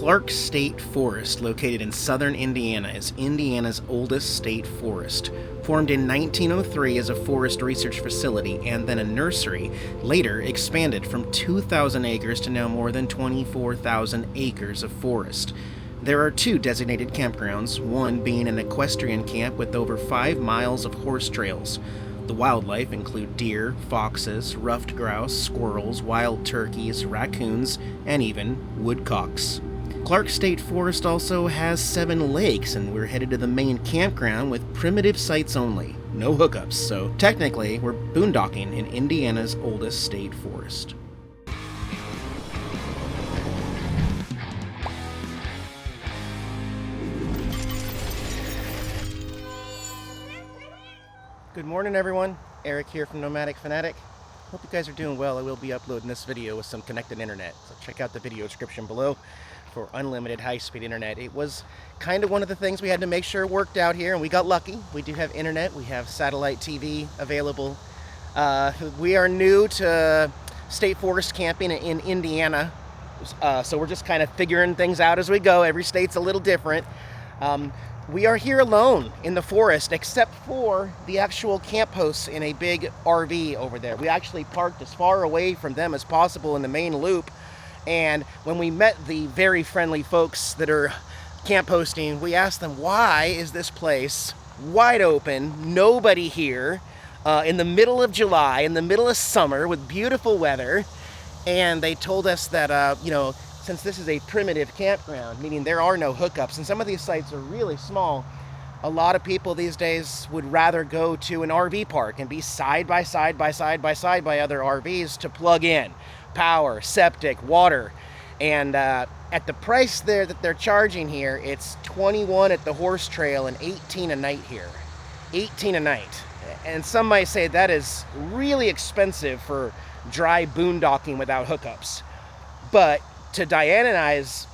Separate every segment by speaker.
Speaker 1: Clark State Forest, located in southern Indiana, is Indiana's oldest state forest. Formed in 1903 as a forest research facility and then a nursery, later expanded from 2,000 acres to now more than 24,000 acres of forest. There are 2 designated campgrounds, one being an equestrian camp with over 5 miles of horse trails. The wildlife include deer, foxes, ruffed grouse, squirrels, wild turkeys, raccoons, and even woodcocks. Clark State Forest also has 7 lakes, and we're headed to the main campground with primitive sites only. No hookups, so technically we're boondocking in Indiana's oldest state forest. Good morning, everyone. Eric here from Nomadic Fanatic. Hope you guys are doing well. I will be uploading this video with some connected internet, so check out the video description below for unlimited high-speed internet. It was kind of one of the things we had to make sure worked out here, and we got lucky. We do have internet. We have satellite TV available. We are new to state forest camping in Indiana, so we're just kind of figuring things out as we go. Every state's a little different. We are here alone in the forest, except for the actual camp hosts in a big RV over there. We actually parked as far away from them as possible in the main loop. And when we met the very friendly folks that are camp hosting, we asked them, why is this place wide open, nobody here, in the middle of July, in the middle of summer with beautiful weather? And they told us that, since this is a primitive campground, meaning there are no hookups, and some of these sites are really small, a lot of people these days would rather go to an RV park and be side by side by other RVs to plug in power, septic, water. And at the price there that they're charging here, it's $21 at the horse trail and $18 a night here. $18 a night. And some might say that is really expensive for dry boondocking without hookups. But to Diane and I's,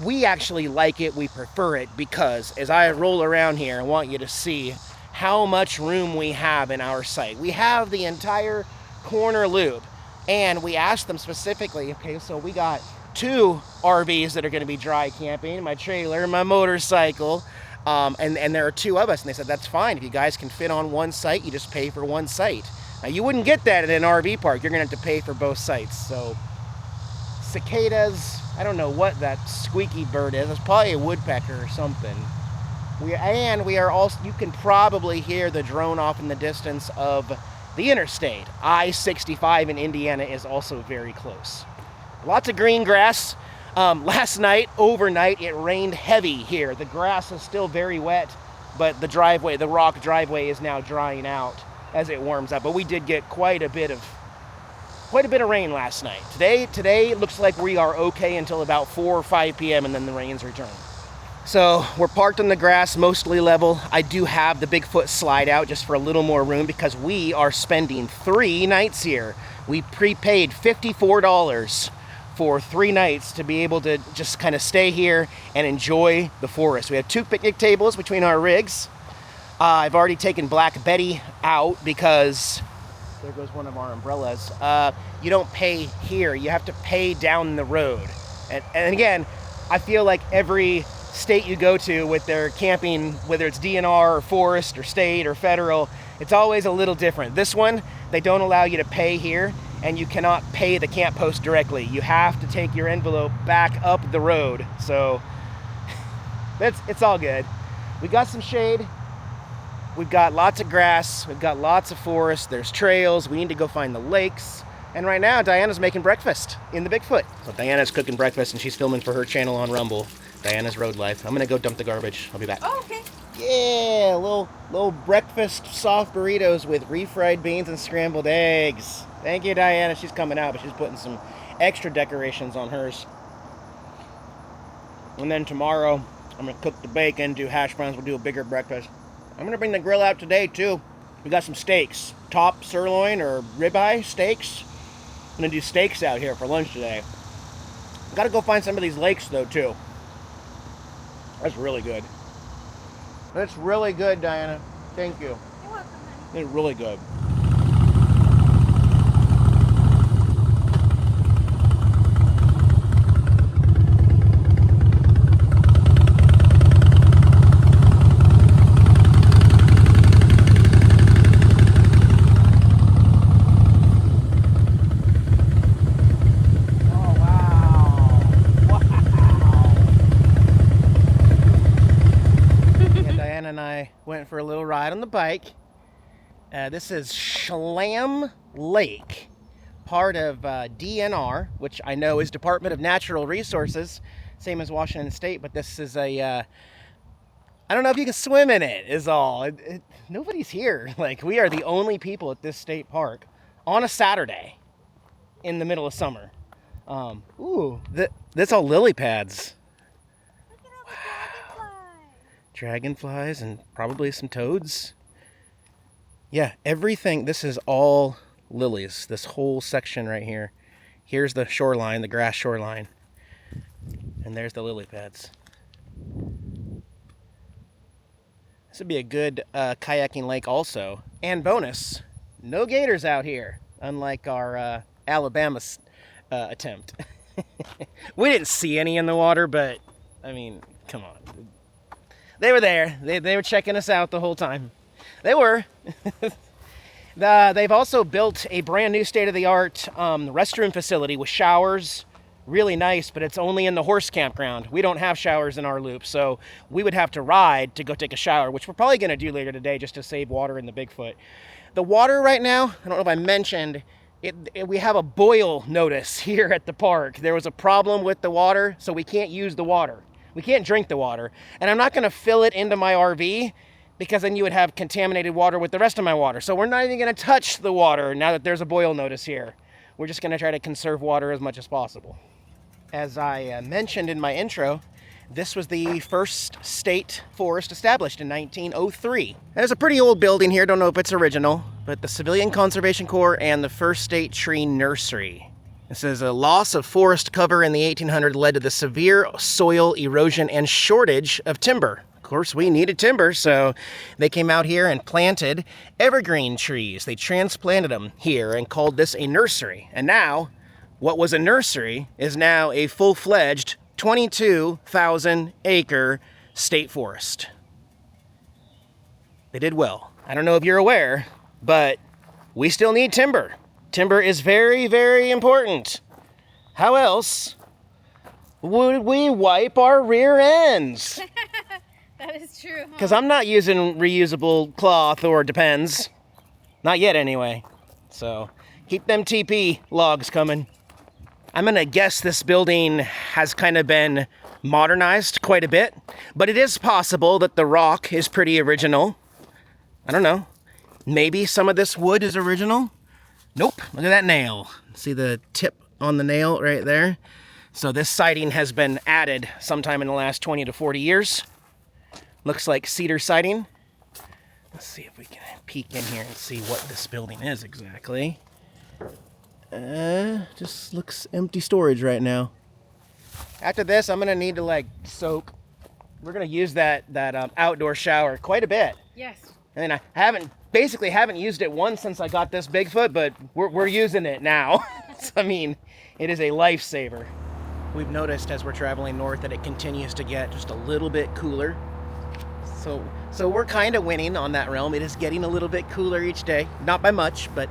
Speaker 1: we actually like it, we prefer it, because as I roll around here, I want you to see how much room we have in our site. We have the entire corner loop, and we asked them specifically, okay, so we got 2 RVs that are gonna be dry camping, my trailer, my motorcycle, and there are 2 of us, and they said, that's fine. If you guys can fit on one site, you just pay for one site. Now, you wouldn't get that at an RV park. You're gonna have to pay for both sites. So cicadas, I don't know what that squeaky bird is. It's probably a woodpecker or something. We are also, you can probably hear the drone off in the distance of the interstate. I-65 in Indiana is also very close. Lots of green grass. Last night, overnight, it rained heavy here. The grass is still very wet, but the rock driveway is now drying out as it warms up. But we did get quite a bit of rain last night. Today it looks like we are okay until about 4 or 5 p.m. and then the rains return. So we're parked on the grass, mostly level. I do have the Bigfoot slide out just for a little more room because we are spending 3 nights here. We prepaid $54 for 3 nights to be able to just kind of stay here and enjoy the forest. We have 2 picnic tables between our rigs. I've already taken Black Betty out because there goes one of our umbrellas. You don't pay here. You have to pay down the road. And again, I feel like every state you go to with their camping, whether it's DNR or forest or state or federal, it's always a little different. This one, they don't allow you to pay here, and you cannot pay the camp host directly. You have to take your envelope back up the road. So it's all good. We got some shade. We've got lots of grass, we've got lots of forest, there's trails, we need to go find the lakes. And right now, Diana's making breakfast in the Bigfoot. So Diana's cooking breakfast and she's filming for her channel on Rumble, Diana's Road Life. I'm gonna go dump the garbage, I'll be back.
Speaker 2: Oh, okay.
Speaker 1: Yeah, little breakfast soft burritos with refried beans and scrambled eggs. Thank you, Diana, she's coming out, but she's putting some extra decorations on hers. And then tomorrow, I'm gonna cook the bacon, do hash browns, we'll do a bigger breakfast. I'm going to bring the grill out today, too. We got some steaks. Top sirloin or ribeye steaks. I'm going to do steaks out here for lunch today. Got to go find some of these lakes, though, too. That's really good. That's really good, Diana. Thank you.
Speaker 2: You're welcome, honey.
Speaker 1: It's really good. for a little ride on the bike. This is Schlam Lake, part of DNR, which I know is Department of Natural Resources, same as Washington State, but this is a, I don't know if you can swim in it, is all. Nobody's here. Like, we are the only people at this state park on a Saturday in the middle of summer. That's all lily pads.
Speaker 2: Look at all the dragonflies.
Speaker 1: Dragonflies and probably some toads. Yeah, everything, this is all lilies, this whole section right here. Here's the shoreline, the grass shoreline. And there's the lily pads. This would be a good kayaking lake also. And bonus, no gators out here, unlike our Alabama attempt. We didn't see any in the water, but, I mean, come on. They were there. They were checking us out the whole time. They were. They've also built a brand new state-of-the-art restroom facility with showers. Really nice, but it's only in the horse campground. We don't have showers in our loop, so we would have to ride to go take a shower, which we're probably going to do later today just to save water in the Bigfoot. The water right now, I don't know if I mentioned, we have a boil notice here at the park. There was a problem with the water, so we can't use the water. We can't drink the water. And I'm not going to fill it into my RV because then you would have contaminated water with the rest of my water. So we're not even going to touch the water now that there's a boil notice here. We're just going to try to conserve water as much as possible. As I mentioned in my intro, this was the first state forest established in 1903. There's a pretty old building here, don't know if it's original, but the Civilian Conservation Corps and the First State Tree Nursery. It says a loss of forest cover in the 1800s led to the severe soil erosion and shortage of timber. Of course, we needed timber, so they came out here and planted evergreen trees. They transplanted them here and called this a nursery. And now, what was a nursery is now a full-fledged 22,000 acre state forest. They did well. I don't know if you're aware, but we still need timber. Timber is very, very important. How else would we wipe our rear ends?
Speaker 2: That is true.
Speaker 1: Because I'm not using reusable cloth, or depends. Not yet, anyway. So keep them TP logs coming. I'm going to guess this building has kind of been modernized quite a bit, but it is possible that the rock is pretty original. I don't know. Maybe some of this wood is original. Nope. Look at that nail. See the tip on the nail right there? So this siding has been added sometime in the last 20 to 40 years. Looks like cedar siding. Let's see if we can peek in here and see what this building is exactly. Just looks empty storage right now. After this, I'm gonna need to soak. We're gonna use that outdoor shower quite a bit.
Speaker 2: Yes.
Speaker 1: And I haven't used it once since I got this Bigfoot, but we're using it now. So, I mean, it is a lifesaver. We've noticed as we're traveling north that it continues to get just a little bit cooler. So we're kind of winning on that realm. It is getting a little bit cooler each day, not by much, but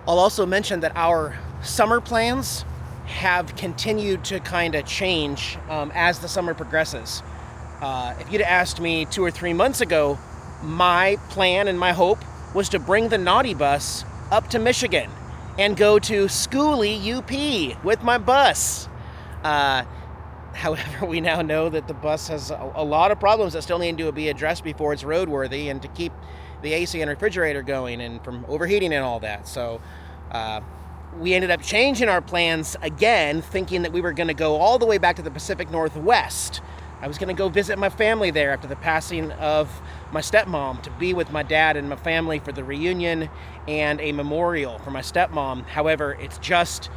Speaker 1: I'll also mention that our summer plans have continued to kind of change as the summer progresses. If you'd asked me 2 or 3 months ago, my plan and my hope was to bring the naughty bus up to Michigan and go to Schooly UP with my bus. However, we now know that the bus has a lot of problems that still need to be addressed before it's roadworthy and to keep the AC and refrigerator going and from overheating and all that. So we ended up changing our plans again, thinking that we were going to go all the way back to the Pacific Northwest. I was going to go visit my family there after the passing of my stepmom, to be with my dad and my family for the reunion and a memorial for my stepmom. However, it's too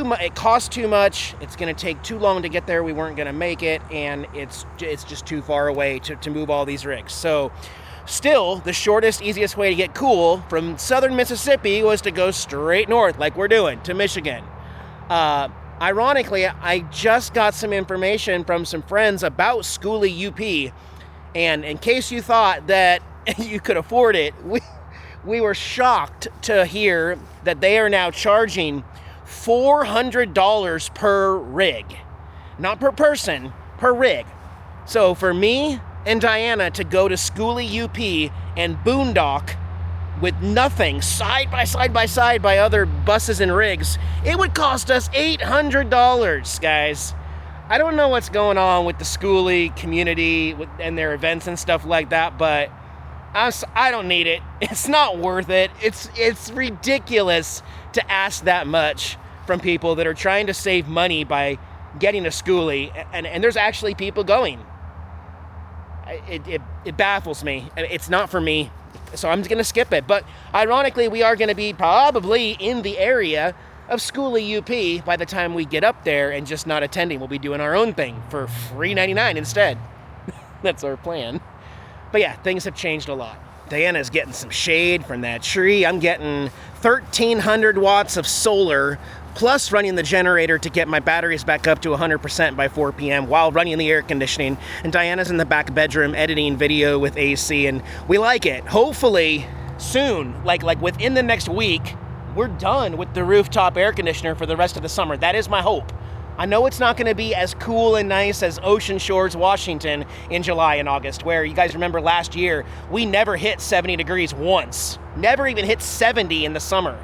Speaker 1: much. It costs too much. It's going to take too long to get there. We weren't going to make it, and it's just too far away to move all these rigs. So still, the shortest, easiest way to get cool from southern Mississippi was to go straight north, like we're doing, to Michigan. Ironically, I just got some information from some friends about Schooly UP, and in case you thought that you could afford it, we were shocked to hear that they are now charging $400 per rig. Not per person, per rig. So for me and Diana to go to Schoolie UP and boondock with nothing, side by side by other buses and rigs, it would cost us $800, guys. I don't know what's going on with the Schoolie community and their events and stuff like that, but I don't need it. It's not worth it. It's ridiculous to ask that much from people that are trying to save money by getting a Schoolie, and there's actually people going. It baffles me. It's not for me, so I'm just gonna skip it. But ironically, we are gonna be probably in the area of Schoolie UP by the time we get up there, and just not attending. We'll be doing our own thing for free $99 instead. That's our plan. But yeah, things have changed a lot. Diana's getting some shade from that tree. I'm getting 1,300 watts of solar, plus running the generator to get my batteries back up to 100% by 4 p.m. while running the air conditioning. And Diana's in the back bedroom editing video with AC, and we like it. Hopefully soon, like within the next week, we're done with the rooftop air conditioner for the rest of the summer. That is my hope. I know it's not going to be as cool and nice as Ocean Shores, Washington in July and August, where you guys remember last year, we never hit 70 degrees once. Never even hit 70 in the summer.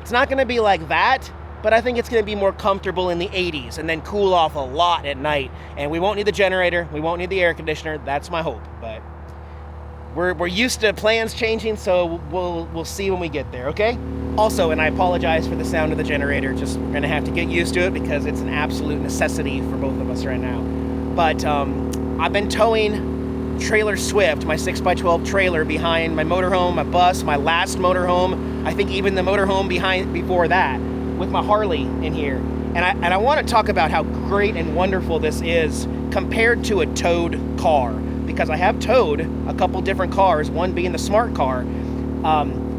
Speaker 1: It's not going to be like that, but I think it's going to be more comfortable in the 80s and then cool off a lot at night. And we won't need the generator. We won't need the air conditioner. That's my hope. But we're used to plans changing, so we'll see when we get there, okay? Also, and I apologize for the sound of the generator, just we're gonna have to get used to it because it's an absolute necessity for both of us right now. But I've been towing Trailer Swift, my 6x12 trailer, behind my motorhome, my bus, my last motorhome, I think even the motorhome before that, with my Harley in here. And I wanna talk about how great and wonderful this is compared to a towed car, because I have towed a couple different cars, one being the smart car.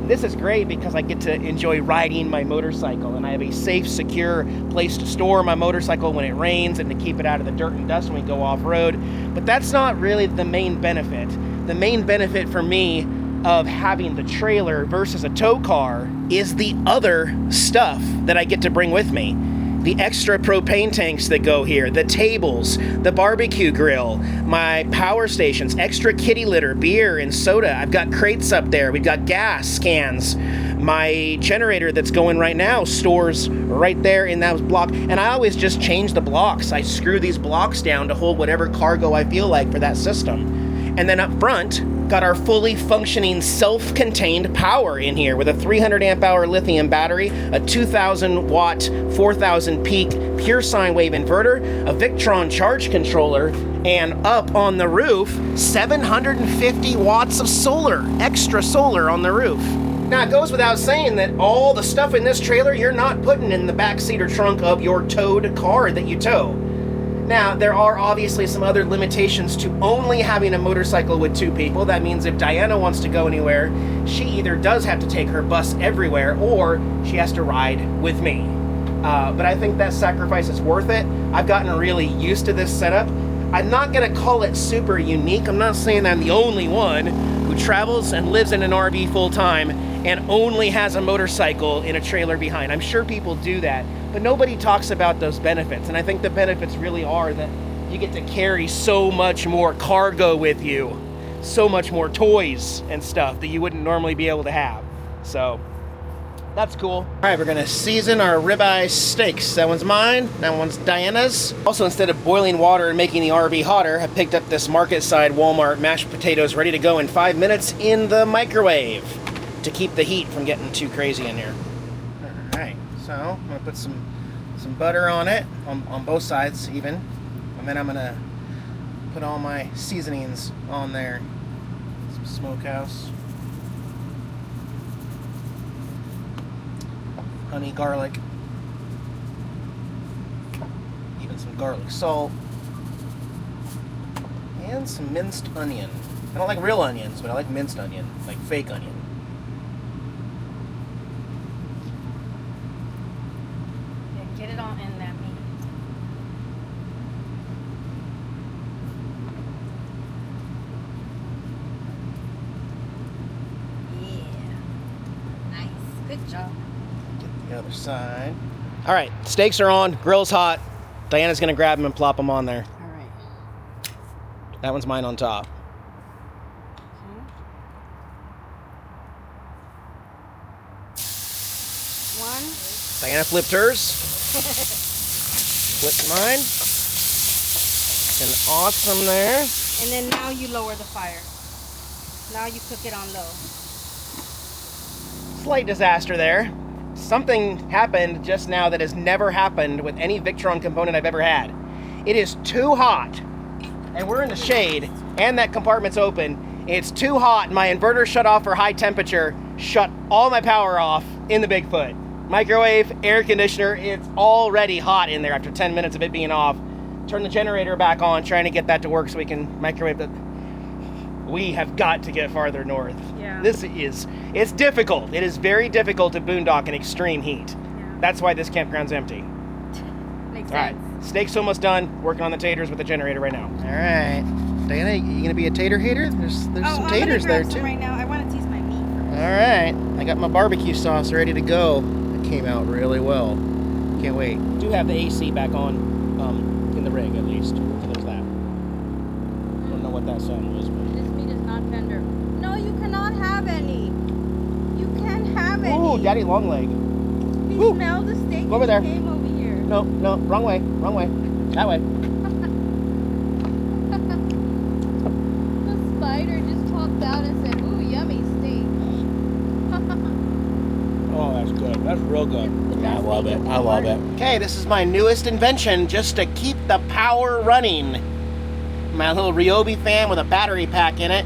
Speaker 1: This is great because I get to enjoy riding my motorcycle, and I have a safe, secure place to store my motorcycle when it rains and to keep it out of the dirt and dust when we go off-road. But that's not really the main benefit. The main benefit for me of having the trailer versus a tow car is the other stuff that I get to bring with me. The extra propane tanks that go here, the tables, the barbecue grill, my power stations, extra kitty litter, beer and soda. I've got crates up there. We've got gas cans. My generator that's going right now stores right there in that block. And I always just change the blocks. I screw these blocks down to hold whatever cargo I feel like for that system. And then up front, got our fully functioning self-contained power in here with a 300 amp hour lithium battery, a 2,000 watt, 4,000 peak pure sine wave inverter, a Victron charge controller, and up on the roof, 750 watts of solar, extra solar on the roof. Now, it goes without saying that all the stuff in this trailer you're not putting in the back seat or trunk of your towed car that you tow. Now, there are obviously some other limitations to only having a motorcycle with two people. That means if Diana wants to go anywhere, she either does have to take her bus everywhere or she has to ride with me. But I think that sacrifice is worth it. I've gotten really used to this setup. I'm not gonna call it super unique. I'm not saying I'm the only one who travels and lives in an RV full time and only has a motorcycle in a trailer behind. I'm sure people do that, but nobody talks about those benefits. And I think the benefits really are that you get to carry so much more cargo with you, so much more toys and stuff that you wouldn't normally be able to have. So that's cool. All right, we're gonna season our ribeye steaks. That one's mine, that one's Diana's. Also, instead of boiling water and making the RV hotter, I picked up this market side Walmart mashed potatoes ready to go in 5 minutes in the microwave to keep the heat from getting too crazy in here. All right, so I'm gonna put some butter on it, on both sides even, and then I'm gonna put all my seasonings on there. Some smokehouse, honey, garlic, even some garlic salt, and some minced onion. I don't like real onions, but I like minced onion, like fake onion.
Speaker 2: Get it all in that meat. Yeah. Nice. Good job.
Speaker 1: Get the other side. All right, steaks are on, grill's hot. Diana's gonna grab them and plop them on there.
Speaker 2: All right.
Speaker 1: That one's mine on top.
Speaker 2: One.
Speaker 1: Diana flipped hers. Flipped mine. And awesome there.
Speaker 2: And then now you lower the fire. Now you cook it on low.
Speaker 1: Slight disaster there. Something happened just now that has never happened with any Victron component I've ever had. It is too hot, and we're in the shade, and that compartment's open. It's too hot. My inverter shut off for high temperature, shut all my power off in the Bigfoot. Microwave, air conditioner, it's already hot in there after 10 minutes of it being off. Turn the generator back on, trying to get that to work so we can microwave it. We have got to get farther north.
Speaker 2: Yeah.
Speaker 1: It's difficult. It is very difficult to boondock in extreme heat.
Speaker 2: Yeah.
Speaker 1: That's why this campground's empty.
Speaker 2: Makes
Speaker 1: All right,
Speaker 2: sense.
Speaker 1: steak's almost done. Working on the taters with the generator right now. All right, Diana, you gonna be a tater hater? There's some taters there too.
Speaker 2: Right now, I want to taste my meat first.
Speaker 1: All right, I got my barbecue sauce ready to go. It came out really well. Can't wait. Do have the AC back on in the rig at least. So there's that. I don't know what that sound was, but.
Speaker 2: This meat is not tender. No, you cannot have any. You can't have any.
Speaker 1: Ooh, Daddy long leg.
Speaker 2: He
Speaker 1: Ooh.
Speaker 2: smelled the steak
Speaker 1: Over
Speaker 2: and
Speaker 1: there.
Speaker 2: he came over here.
Speaker 1: No, wrong way, that way.
Speaker 2: The spider just popped out and said, ooh, yummy steak.
Speaker 1: Oh, that's good. That's real good.
Speaker 2: I love it.
Speaker 1: I love it. Okay, this is my newest invention just to keep the power running. My little Ryobi fan with a battery pack in it,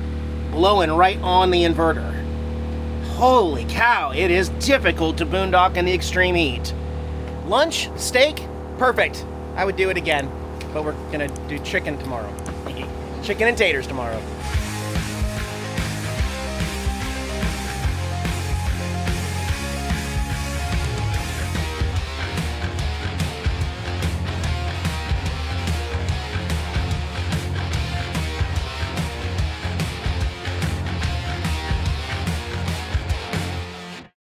Speaker 1: blowing right on the inverter. Holy cow, it is difficult to boondock in the extreme heat. Lunch, steak, perfect. I would do it again, but we're gonna do chicken tomorrow. Chicken and taters tomorrow.